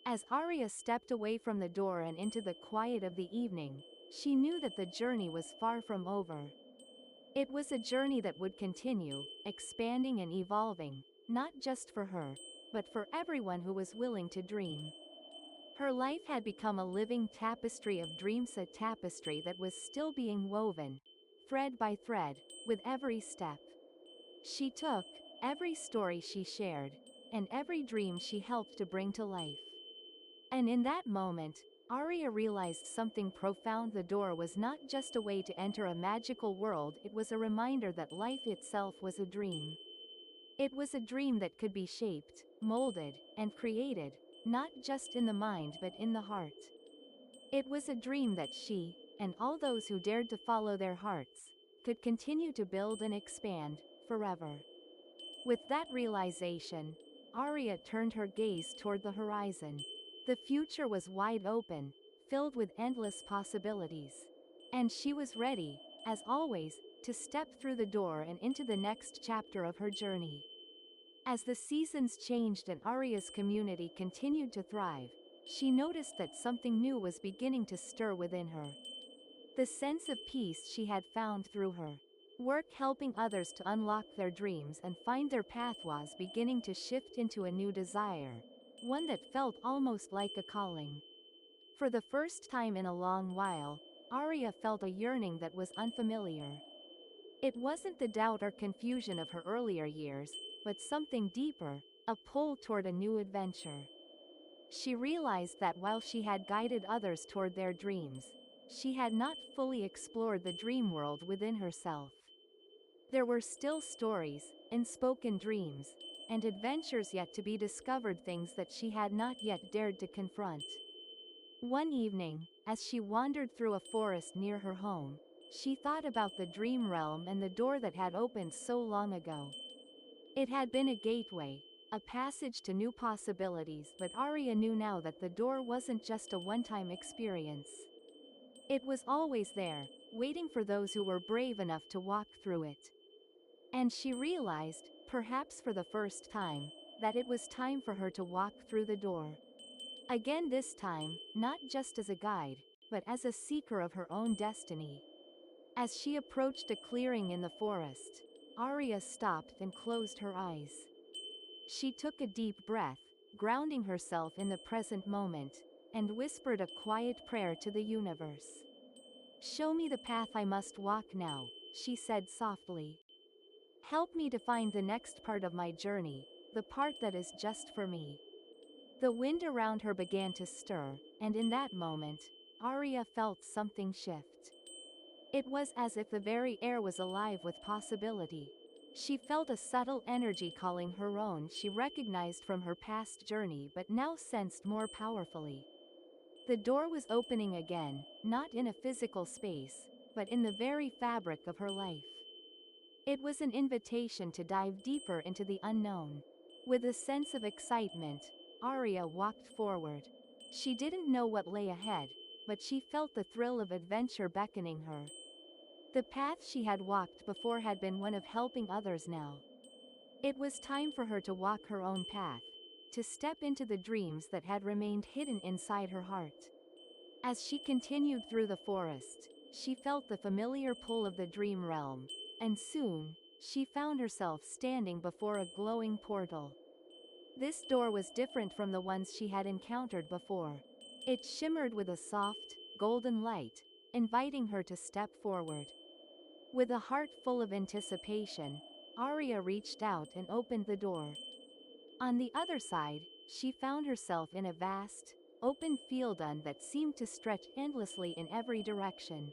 As Arya stepped away from the door and into the quiet of the evening, she knew that the journey was far from over. It was a journey that would continue, expanding and evolving, not just for her, but for everyone who was willing to dream. Her life had become a living tapestry of dreams, a tapestry that was still being woven, thread by thread, with every step she took, every story she shared, and every dream she helped to bring to life. And in that moment, Arya realized something profound. The door was not just a way to enter a magical world, it was a reminder that life itself was a dream. It was a dream that could be shaped, molded, and created, not just in the mind but in the heart. It was a dream that she, and all those who dared to follow their hearts, could continue to build and expand, forever. With that realization, Arya turned her gaze toward the horizon. The future was wide open, filled with endless possibilities. And she was ready, as always, to step through the door and into the next chapter of her journey. As the seasons changed and Arya's community continued to thrive, she noticed that something new was beginning to stir within her. The sense of peace she had found through her work helping others to unlock their dreams and find their path was beginning to shift into a new desire, one that felt almost like a calling. For the first time in a long while, Arya felt a yearning that was unfamiliar. It wasn't the doubt or confusion of her earlier years, but something deeper, a pull toward a new adventure. She realized that while she had guided others toward their dreams, she had not fully explored the dream world within herself. There were still stories, unspoken dreams, and adventures yet to be discovered, things that she had not yet dared to confront. One evening, as she wandered through a forest near her home, she thought about the dream realm and the door that had opened so long ago. It had been a gateway, a passage to new possibilities, but Arya knew now that the door wasn't just a one-time experience. It was always there, waiting for those who were brave enough to walk through it. And she realized, perhaps for the first time, that it was time for her to walk through the door. Again, this time, not just as a guide, but as a seeker of her own destiny. As she approached a clearing in the forest, Arya stopped and closed her eyes. She took a deep breath, grounding herself in the present moment, and whispered a quiet prayer to the universe. "Show me the path I must walk now," she said softly. "Help me to find the next part of my journey, the part that is just for me." The wind around her began to stir, and in that moment, Arya felt something shift. It was as if the very air was alive with possibility. She felt a subtle energy calling her own, she recognized from her past journey but now sensed more powerfully. The door was opening again, not in a physical space, but in the very fabric of her life. It was an invitation to dive deeper into the unknown. With a sense of excitement, Arya walked forward. She didn't know what lay ahead, but she felt the thrill of adventure beckoning her. The path she had walked before had been one of helping others now. It was time for her to walk her own path, to step into the dreams that had remained hidden inside her heart. As she continued through the forest, she felt the familiar pull of the dream realm, and soon, she found herself standing before a glowing portal. This door was different from the ones she had encountered before. It shimmered with a soft, golden light, inviting her to step forward. With a heart full of anticipation, Arya reached out and opened the door. On the other side, she found herself in a vast, open field that seemed to stretch endlessly in every direction.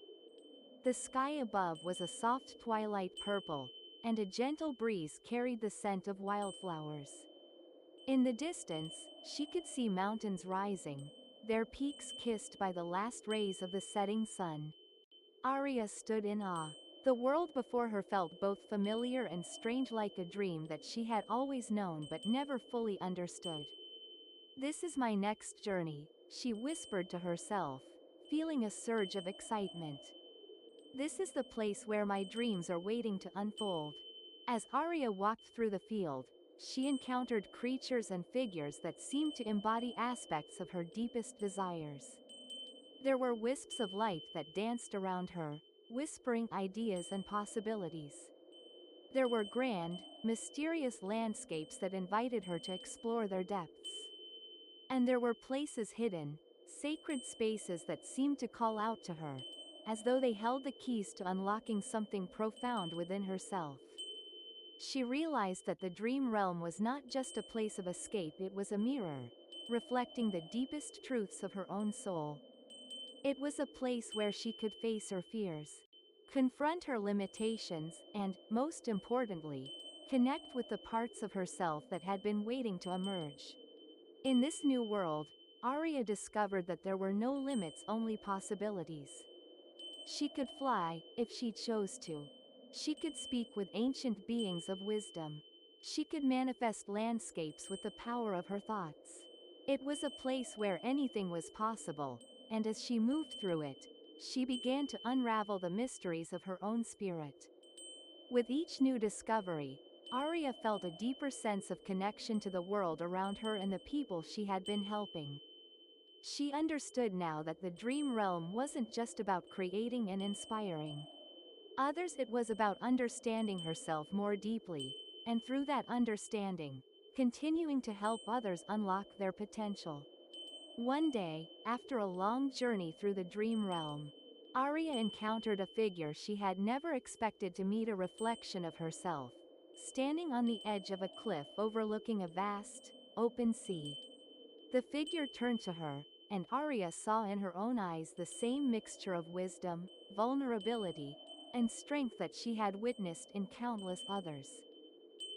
The sky above was a soft twilight purple, and a gentle breeze carried the scent of wildflowers. In the distance, she could see mountains rising, their peaks kissed by the last rays of the setting sun. Arya stood in awe. The world before her felt both familiar and strange, like a dream that she had always known but never fully understood. "This is my next journey," she whispered to herself, feeling a surge of excitement. "This is the place where my dreams are waiting to unfold." As Arya walked through the field, she encountered creatures and figures that seemed to embody aspects of her deepest desires. There were wisps of light that danced around her, whispering ideas and possibilities. There were grand, mysterious landscapes that invited her to explore their depths. And there were places hidden, sacred spaces that seemed to call out to her, as though they held the keys to unlocking something profound within herself. She realized that the dream realm was not just a place of escape, it was a mirror, reflecting the deepest truths of her own soul. It was a place where she could face her fears, confront her limitations, and, most importantly, connect with the parts of herself that had been waiting to emerge. In this new world, Arya discovered that there were no limits, only possibilities. She could fly, if she chose to. She could speak with ancient beings of wisdom. She could manifest landscapes with the power of her thoughts. It was a place where anything was possible, and as she moved through it, she began to unravel the mysteries of her own spirit. With each new discovery, Arya felt a deeper sense of connection to the world around her and the people she had been helping. She understood now that the dream realm wasn't just about creating and inspiring others, it was about understanding herself more deeply, and through that understanding, continuing to help others unlock their potential. One day, after a long journey through the dream realm, Arya encountered a figure she had never expected to meet, a reflection of herself, standing on the edge of a cliff overlooking a vast, open sea. The figure turned to her, and Arya saw in her own eyes the same mixture of wisdom, vulnerability, and strength that she had witnessed in countless others.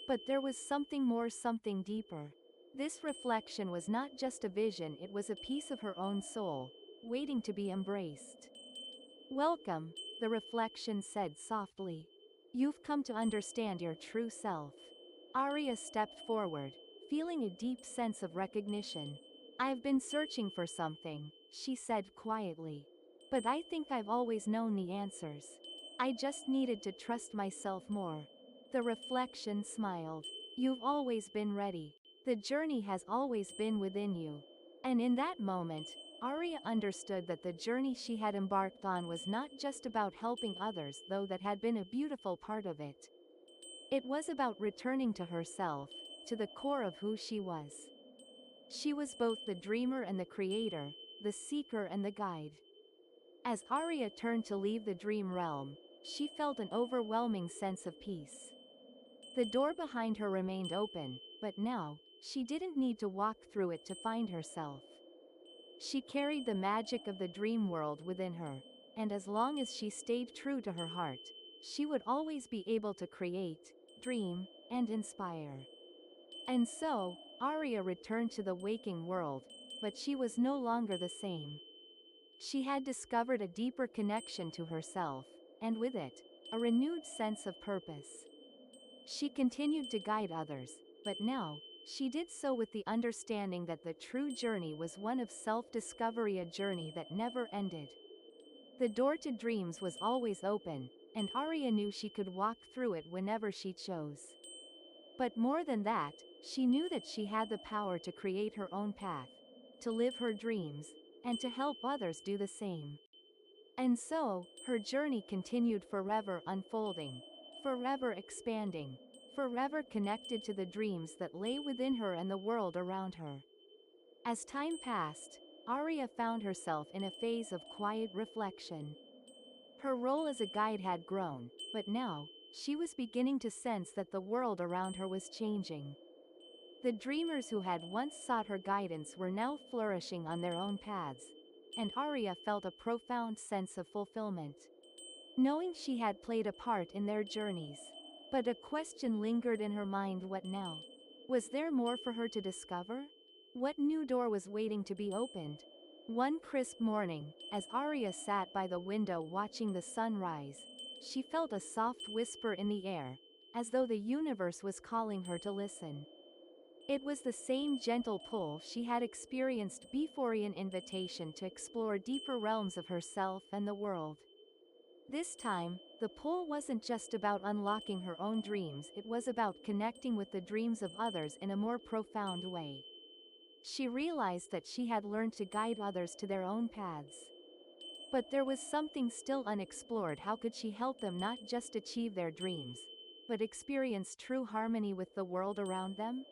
But there was something more, something deeper. This reflection was not just a vision, it was a piece of her own soul, waiting to be embraced. "Welcome," the reflection said softly. "You've come to understand your true self." Arya stepped forward, feeling a deep sense of recognition. "I've been searching for something," she said quietly. "But I think I've always known the answers. I just needed to trust myself more." The reflection smiled. "You've always been ready. The journey has always been within you." And in that moment, Arya understood that the journey she had embarked on was not just about helping others, though that had been a beautiful part of it. It was about returning to herself, to the core of who she was. She was both the dreamer and the creator, the seeker and the guide. As Arya turned to leave the dream realm, she felt an overwhelming sense of peace. The door behind her remained open, but now, she didn't need to walk through it to find herself. She carried the magic of the dream world within her, and as long as she stayed true to her heart, she would always be able to create, dream, and inspire. And so, Arya returned to the waking world, but she was no longer the same. She had discovered a deeper connection to herself, and with it, a renewed sense of purpose. She continued to guide others, but now, she did so with the understanding that the true journey was one of self-discovery, a journey that never ended. The door to dreams was always open, and Arya knew she could walk through it whenever she chose. But more than that, she knew that she had the power to create her own path, to live her dreams, and to help others do the same. And so, her journey continued, forever unfolding, forever expanding, forever connected to the dreams that lay within her and the world around her. As time passed, Arya found herself in a phase of quiet reflection. Her role as a guide had grown, but now, she was beginning to sense that the world around her was changing. The dreamers who had once sought her guidance were now flourishing on their own paths, and Arya felt a profound sense of fulfillment, knowing she had played a part in their journeys. But a question lingered in her mind: what now? Was there more for her to discover? What new door was waiting to be opened? One crisp morning, as Arya sat by the window watching the sun rise, she felt a soft whisper in the air, as though the universe was calling her to listen. It was the same gentle pull she had experienced before, an invitation to explore deeper realms of herself and the world. This time, the pull wasn't just about unlocking her own dreams, it was about connecting with the dreams of others in a more profound way. She realized that she had learned to guide others to their own paths. But there was something still unexplored. How could she help them not just achieve their dreams, but experience true harmony with the world around them?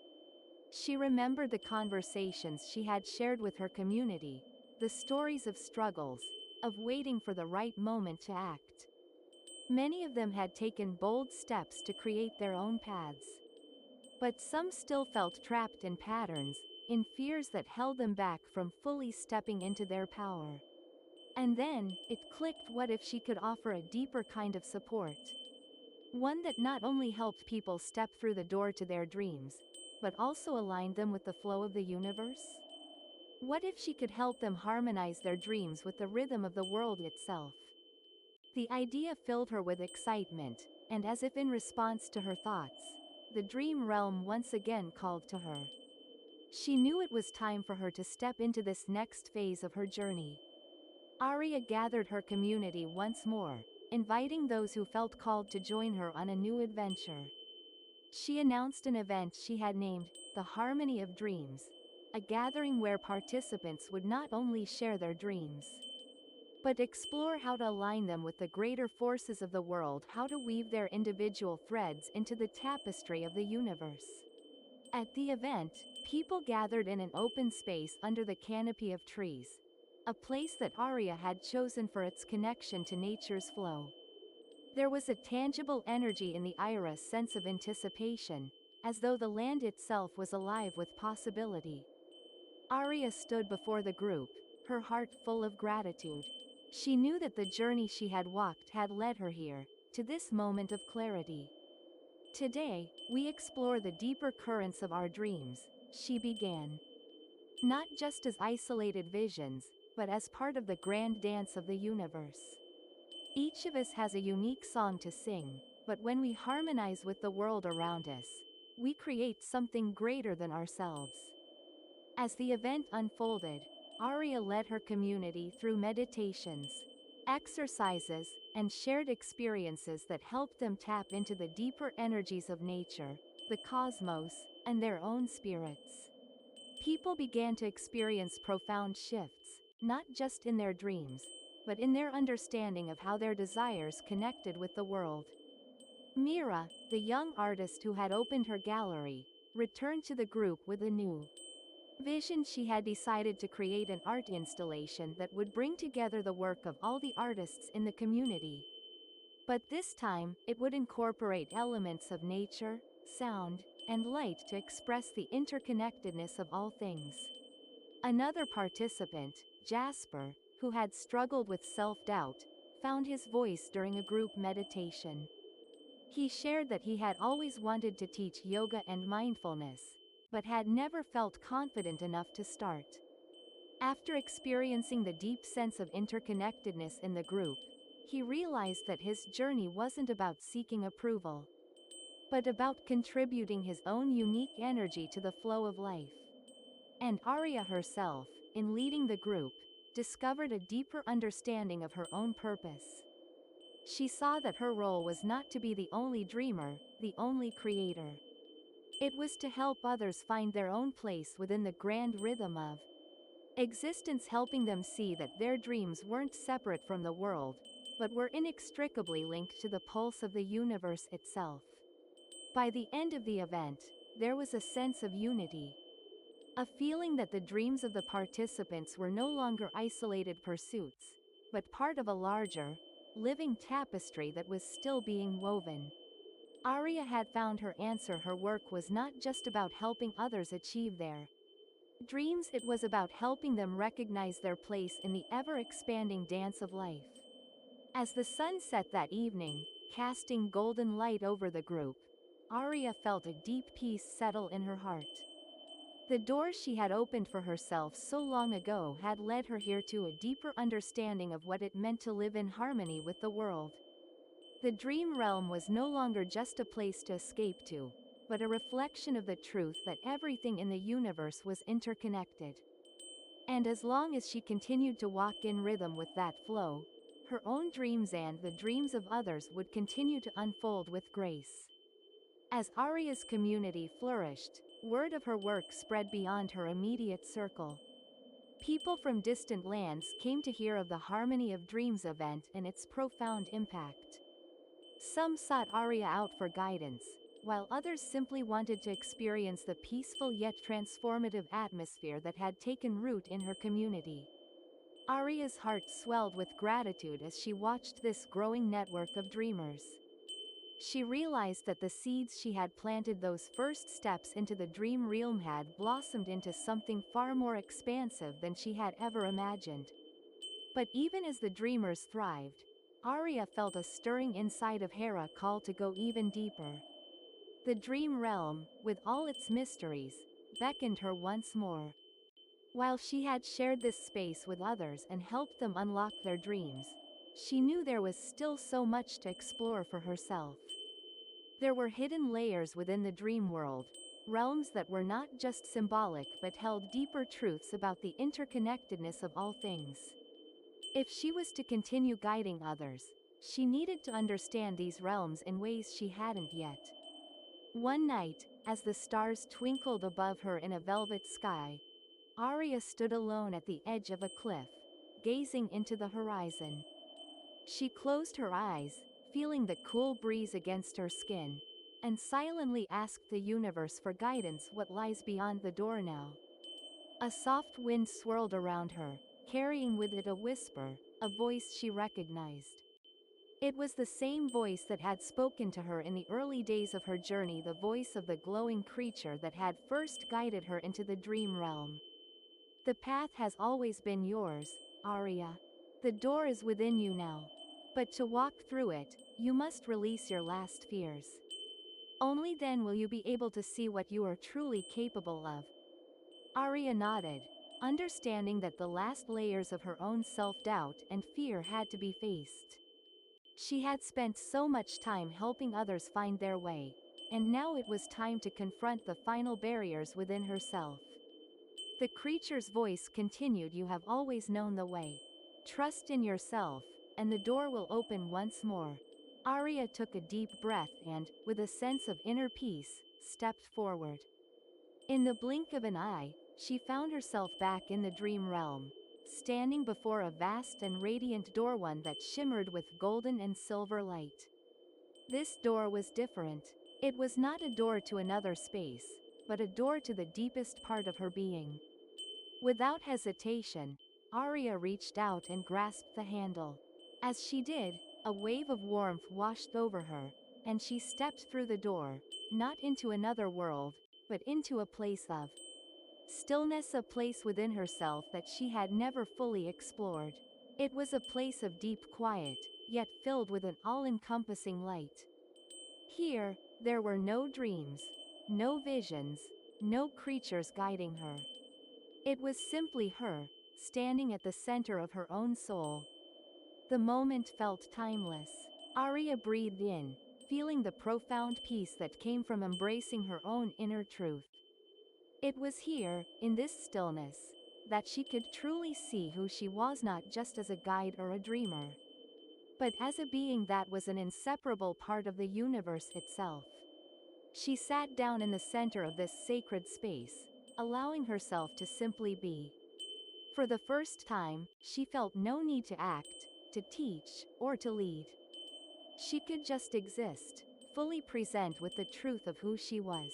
She remembered the conversations she had shared with her community, the stories of struggles, of waiting for the right moment to act. Many of them had taken bold steps to create their own paths. But some still felt trapped in patterns, in fears that held them back from fully stepping into their power. And then, it clicked: what if she could offer a deeper kind of support? One that not only helped people step through the door to their dreams, but also aligned them with the flow of the universe? What if she could help them harmonize their dreams with the rhythm of the world itself? The idea filled her with excitement, and as if in response to her thoughts, the dream realm once again called to her. She knew it was time for her to step into this next phase of her journey. Arya gathered her community once more, inviting those who felt called to join her on a new adventure. She announced an event she had named the Harmony of Dreams, a gathering where participants would not only share their dreams, but explore how to align them with the greater forces of the world, how to weave their individual threads into the tapestry of the universe. At the event, people gathered in an open space under the canopy of trees, a place that Arya had chosen for its connection to nature's flow. There was a tangible energy in the air, sense of anticipation, as though the land itself was alive with possibility. Arya stood before the group, her heart full of gratitude. She knew that the journey she had walked had led her here, to this moment of clarity. Today, we explore the deeper currents of our dreams, she began. Not just as isolated visions, but as part of the grand dance of the universe. Each of us has a unique song to sing, but when we harmonize with the world around us, we create something greater than ourselves. As the event unfolded, Arya led her community through meditations, exercises, and shared experiences that helped them tap into the deeper energies of nature, the cosmos, and their own spirits. People began to experience profound shifts, not just in their dreams, but in their understanding of how their desires connected with the world. Mira, the young artist who had opened her gallery, returned to the group with a new vision. She had decided to create an art installation that would bring together the work of all the artists in the community. But this time, it would incorporate elements of nature, sound, and light to express the interconnectedness of all things. Another participant, Jasper, who had struggled with self-doubt, found his voice during a group meditation. He shared that he had always wanted to teach yoga and mindfulness, but had never felt confident enough to start. After experiencing the deep sense of interconnectedness in the group, he realized that his journey wasn't about seeking approval, but about contributing his own unique energy to the flow of life. And Arya herself, in leading the group, discovered a deeper understanding of her own purpose. She saw that her role was not to be the only dreamer, the only creator. It was to help others find their own place within the grand rhythm of existence, helping them see that their dreams weren't separate from the world, but were inextricably linked to the pulse of the universe itself. By the end of the event, there was a sense of unity. A feeling that the dreams of the participants were no longer isolated pursuits, but part of a larger, living tapestry that was still being woven. Aria had found her answer. Her work was not just about helping others achieve their dreams, it was about helping them recognize their place in the ever-expanding dance of life. As the sun set that evening, casting golden light over the group, Aria felt a deep peace settle in her heart. The door she had opened for herself so long ago had led her here to a deeper understanding of what it meant to live in harmony with the world. The dream realm was no longer just a place to escape to, but a reflection of the truth that everything in the universe was interconnected. And as long as she continued to walk in rhythm with that flow, her own dreams and the dreams of others would continue to unfold with grace. As Aria's community flourished, word of her work spread beyond her immediate circle. People from distant lands came to hear of the Harmony of Dreams event and its profound impact. Some sought Aria out for guidance, while others simply wanted to experience the peaceful yet transformative atmosphere that had taken root in her community. Aria's heart swelled with gratitude as she watched this growing network of dreamers. She realized that the seeds she had planted, those first steps into the dream realm, had blossomed into something far more expansive than she had ever imagined. But even as the dreamers thrived, Aria felt a stirring inside of her, a call to go even deeper. The dream realm, with all its mysteries, beckoned her once more. While she had shared this space with others and helped them unlock their dreams, she knew there was still so much to explore for herself. There were hidden layers within the dream world, realms that were not just symbolic but held deeper truths about the interconnectedness of all things. If she was to continue guiding others, she needed to understand these realms in ways she hadn't yet. One night, as the stars twinkled above her in a velvet sky, Aria stood alone at the edge of a cliff, gazing into the horizon. She closed her eyes, feeling the cool breeze against her skin, and silently asked the universe for guidance. What lies beyond the door now? A soft wind swirled around her, carrying with it a whisper, a voice she recognized. It was the same voice that had spoken to her in the early days of her journey, the voice of the glowing creature that had first guided her into the dream realm. The path has always been yours, Aria. The door is within you now. But to walk through it, you must release your last fears. Only then will you be able to see what you are truly capable of. Aria nodded, understanding that the last layers of her own self-doubt and fear had to be faced. She had spent so much time helping others find their way, and now it was time to confront the final barriers within herself. The creature's voice continued, "You have always known the way. Trust in yourself, and the door will open once more." Aria took a deep breath and, with a sense of inner peace, stepped forward. In the blink of an eye, she found herself back in the dream realm, standing before a vast and radiant door, one that shimmered with golden and silver light. This door was different. It was not a door to another space, but a door to the deepest part of her being. Without hesitation, Aria reached out and grasped the handle. As she did, a wave of warmth washed over her, and she stepped through the door, not into another world, but into a place of stillness, a place within herself that she had never fully explored. It was a place of deep quiet, yet filled with an all-encompassing light. Here, there were no dreams, no visions, no creatures guiding her. It was simply her, standing at the center of her own soul. The moment felt timeless. Aria breathed in, feeling the profound peace that came from embracing her own inner truth. It was here, in this stillness, that she could truly see who she was, not just as a guide or a dreamer, but as a being that was an inseparable part of the universe itself. She sat down in the center of this sacred space, allowing herself to simply be. For the first time, she felt no need to act, to teach, or to lead. She could just exist, fully present with the truth of who she was.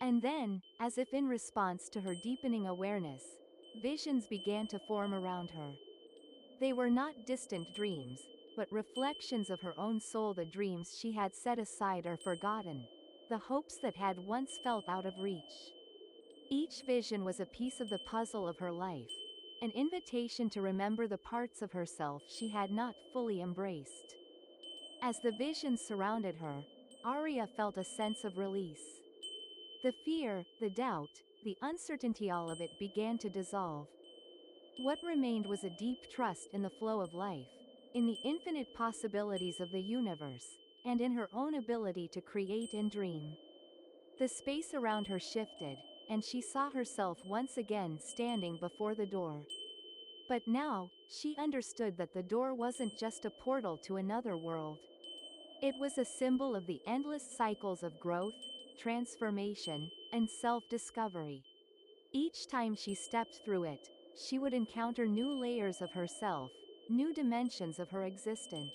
And then, as if in response to her deepening awareness, visions began to form around her. They were not distant dreams, but reflections of her own soul, the dreams she had set aside or forgotten, the hopes that had once felt out of reach. Each vision was a piece of the puzzle of her life, an invitation to remember the parts of herself she had not fully embraced. As the visions surrounded her, Arya felt a sense of release. The fear, the doubt, the uncertainty, all of it began to dissolve. What remained was a deep trust in the flow of life, in the infinite possibilities of the universe, and in her own ability to create and dream. The space around her shifted, and she saw herself once again standing before the door. But now, she understood that the door wasn't just a portal to another world. It was a symbol of the endless cycles of growth, transformation, and self-discovery. Each time she stepped through it, she would encounter new layers of herself, new dimensions of her existence.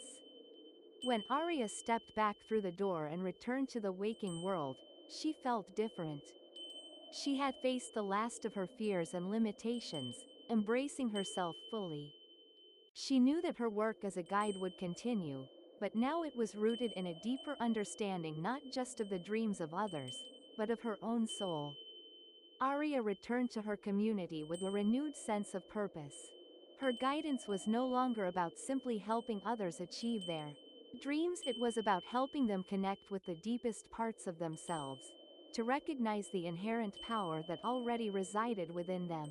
When Arya stepped back through the door and returned to the waking world, she felt different. She had faced the last of her fears and limitations, embracing herself fully. She knew that her work as a guide would continue, but now it was rooted in a deeper understanding not just of the dreams of others, but of her own soul. Arya returned to her community with a renewed sense of purpose. Her guidance was no longer about simply helping others achieve their dreams, it was about helping them connect with the deepest parts of themselves, to recognize the inherent power that already resided within them.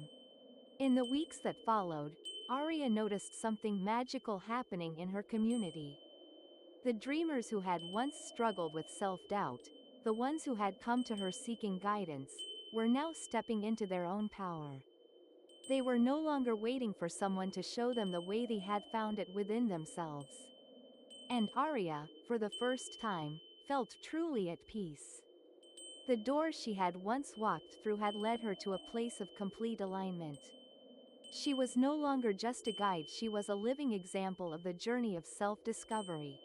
In the weeks that followed, Arya noticed something magical happening in her community. The dreamers who had once struggled with self-doubt, the ones who had come to her seeking guidance, were now stepping into their own power. They were no longer waiting for someone to show them the way, they had found it within themselves. And Arya, for the first time, felt truly at peace. The door she had once walked through had led her to a place of complete alignment. She was no longer just a guide, she was a living example of the journey of self-discovery.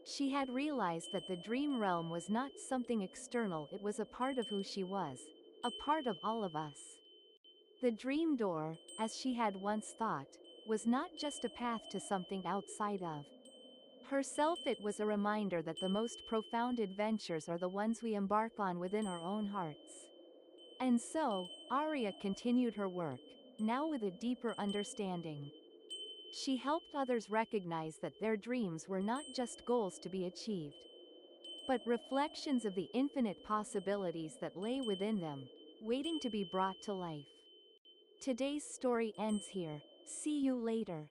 She had realized that the dream realm was not something external, it was a part of who she was, a part of all of us. The dream door, as she had once thought, was not just a path to something outside of herself, it was a reminder that the most profound adventures are the ones we embark on within our own hearts. And so, Arya continued her work, now with a deeper understanding. She helped others recognize that their dreams were not just goals to be achieved, but reflections of the infinite possibilities that lay within them, waiting to be brought to life. Today's story ends here. See you later.